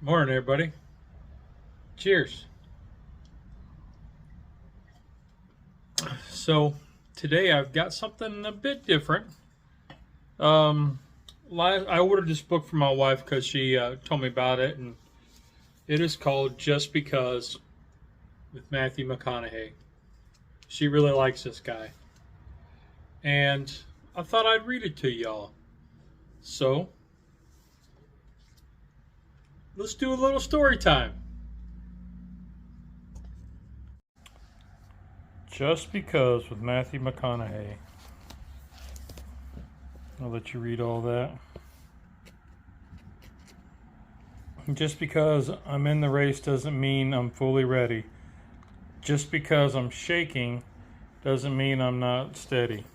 Morning, everybody. Cheers. So today I've got something a bit different. I ordered this book for my wife because she told me about it, and it is called Just Because with Matthew McConaughey. She really likes this guy, and I thought I'd read it to y'all. So let's do a little story time. Just Because with Matthew McConaughey. I'll let you read all that. Just because I'm in the race doesn't mean I'm fully ready. Just because I'm shaking doesn't mean I'm not steady.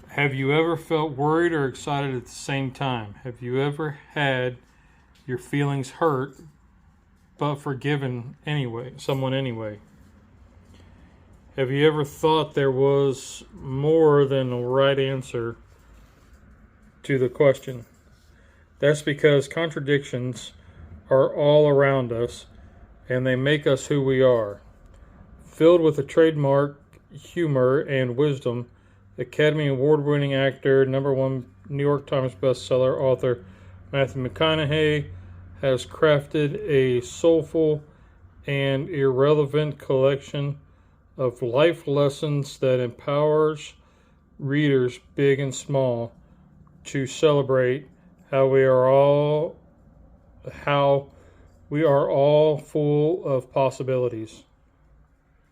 Have you ever felt worried or excited at the same time? Have you ever had your feelings hurt but forgiven someone anyway? Have you ever thought there was more than a right answer to the question? That's because contradictions are all around us, and they make us who we are. Filled with a trademark humor and wisdom, Academy Award-winning actor, #1 New York Times bestseller author Matthew McConaughey has crafted a soulful and irrelevant collection of life lessons that empowers readers big and small to celebrate how we are all full of possibilities.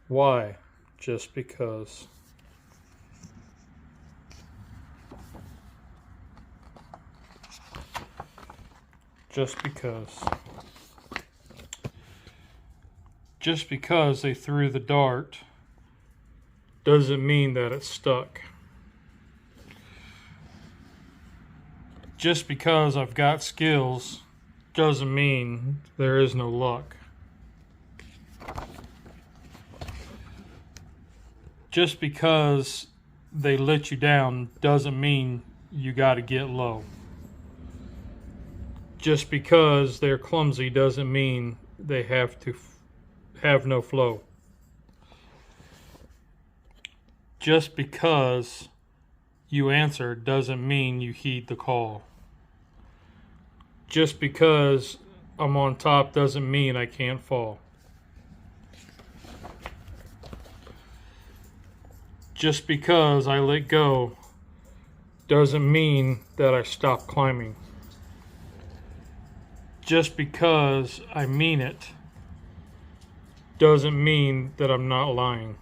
Why? Just because. Just because. Just because they threw the dart doesn't mean that it stuck. Just because I've got skills doesn't mean there is no luck. Just because they let you down doesn't mean you got to get low. Just because they're clumsy doesn't mean they have to have no flow. Just because you answer doesn't mean you heed the call. Just because I'm on top doesn't mean I can't fall. Just because I let go doesn't mean that I stop climbing. Just because I mean it doesn't mean that I'm not lying.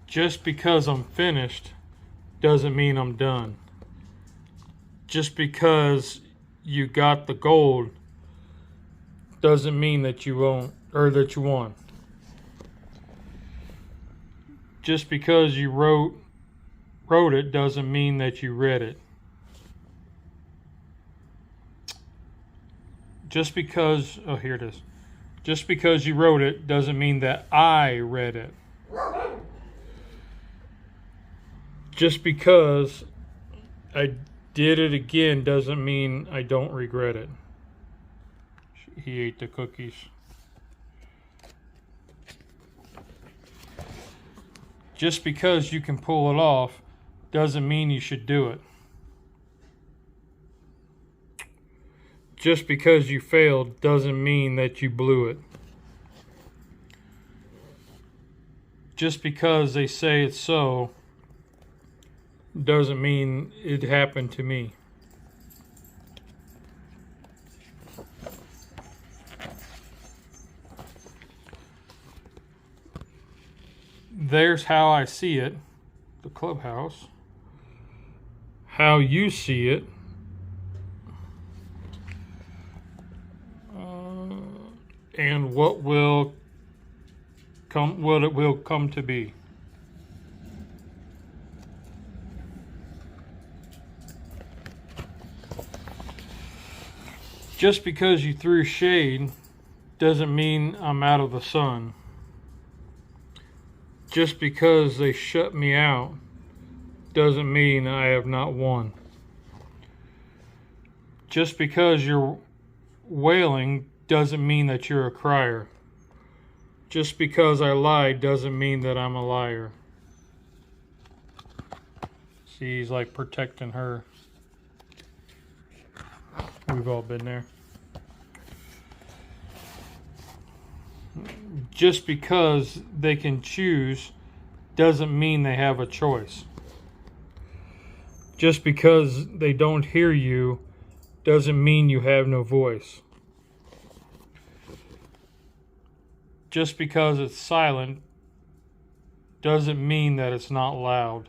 Just because I'm finished doesn't mean I'm done. Just because you got the gold doesn't mean that you won't, or that you won. Just because you wrote it doesn't mean that you read it. Just because, here it is. Just because you wrote it doesn't mean that I read it. Just because I did it again doesn't mean I don't regret it. He ate the cookies. Just because you can pull it off doesn't mean you should do it. Just because you failed doesn't mean that you blew it. Just because they say it's so doesn't mean it happened to me. There's how I see it, the clubhouse. How you see it, and what it will come to be. Just because you threw shade doesn't mean I'm out of the sun. Just because they shut me out doesn't mean I have not won. Just because you're wailing doesn't mean that you're a crier. Just because I lied doesn't mean that I'm a liar. See, he's like protecting her. We've all been there. Just because they can choose doesn't mean they have a choice. Just because they don't hear you doesn't mean you have no voice. Just because it's silent doesn't mean that it's not loud.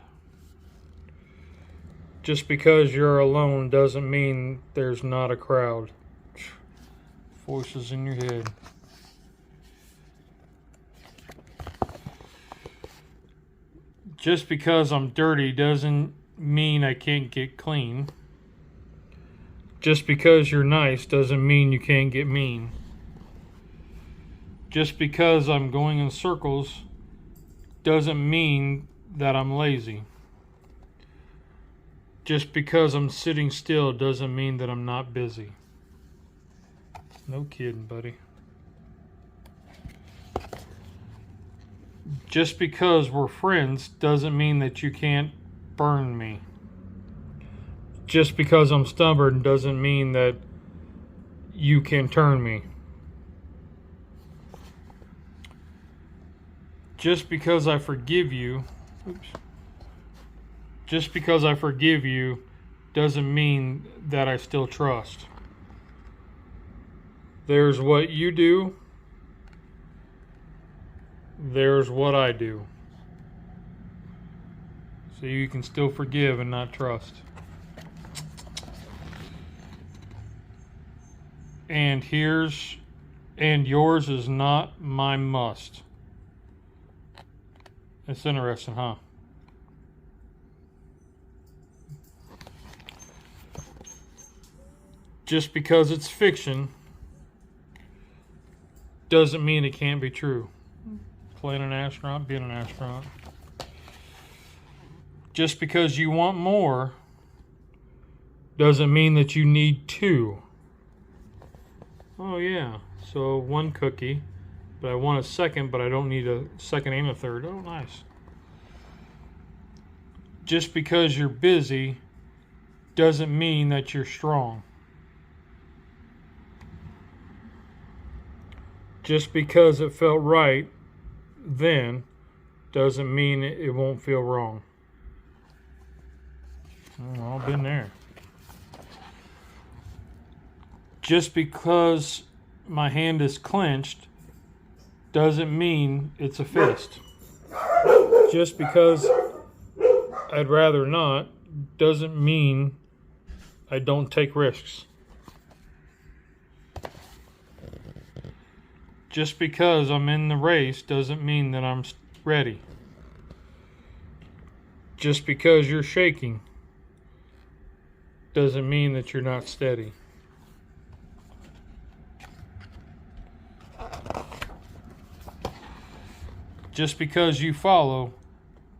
Just because you're alone doesn't mean there's not a crowd. Voices in your head. Just because I'm dirty doesn't mean I can't get clean. Just because you're nice doesn't mean you can't get mean. Just because I'm going in circles doesn't mean that I'm lazy. Just because I'm sitting still doesn't mean that I'm not busy. No kidding, buddy. Just because we're friends doesn't mean that you can't burn me. Just because I'm stubborn doesn't mean that you can turn me. Just because I forgive you, just because I forgive you doesn't mean that I still trust. There's what you do, there's what I do. So you can still forgive and not trust. And yours is not my must. It's interesting, huh? Just because it's fiction doesn't mean it can't be true. Playing an astronaut, being an astronaut. Just because you want more doesn't mean that you need two. Oh yeah, so one cookie. But I want a second, but I don't need a second and a third. Oh, nice. Just because you're busy doesn't mean that you're strong. Just because it felt right then doesn't mean it won't feel wrong. I've all been there. Just because my hand is clenched doesn't mean it's a fist. Just because I'd rather not doesn't mean I don't take risks. Just because I'm in the race doesn't mean that I'm ready. Just because you're shaking doesn't mean that you're not steady. Just because you follow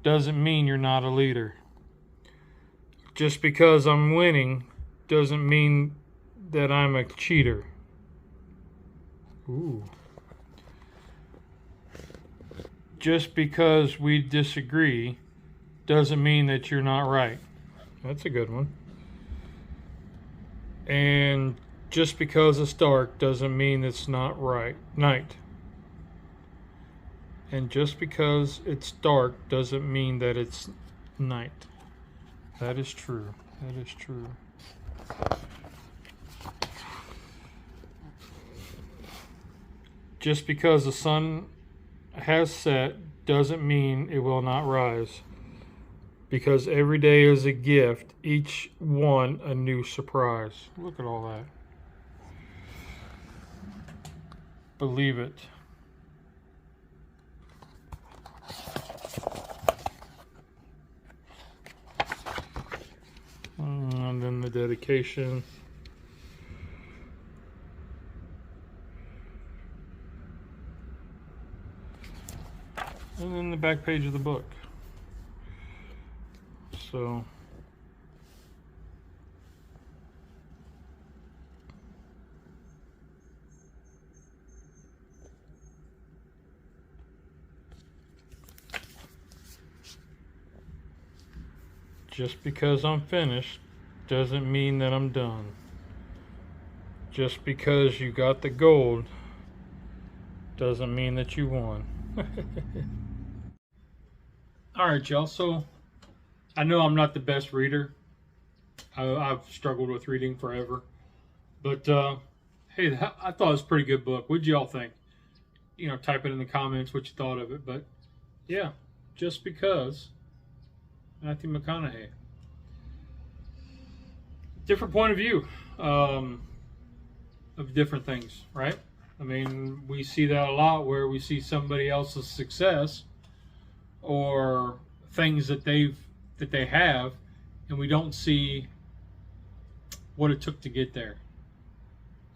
doesn't mean you're not a leader. Just because I'm winning doesn't mean that I'm a cheater. Ooh. Just because we disagree doesn't mean that you're not right. That's a good one. And just because it's dark doesn't mean it's not right. Night. And just because it's dark doesn't mean that it's night. That is true. That is true. Just because the sun has set doesn't mean it will not rise. Because every day is a gift, each one a new surprise. Look at all that. Believe it. And then the dedication. And then the back page of the book. So just because I'm finished doesn't mean that I'm done. Just because you got the gold doesn't mean that you won. Alright, y'all, so I know I'm not the best reader. I've struggled with reading forever. But, hey, I thought it was a pretty good book. What'd y'all think? You know, type it in the comments what you thought of it. But, yeah, just because. Matthew McConaughey. Different point of view of different things, right? I mean, we see that a lot where we see somebody else's success or things that they have, and we don't see what it took to get there.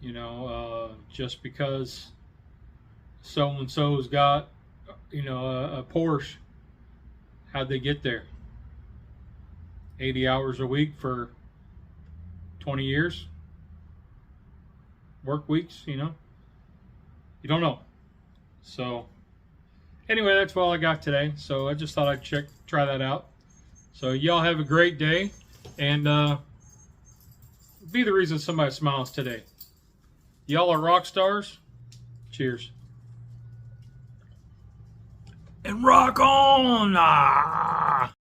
You know, just because so and so's got, you know, a Porsche, how'd they get there? 80 hours a week for 20 years? Work weeks, you know? You don't know. So, anyway, that's all I got today. So I just thought I'd try that out. So y'all have a great day, and be the reason somebody smiles today. Y'all are rock stars. Cheers. And rock on! Ah!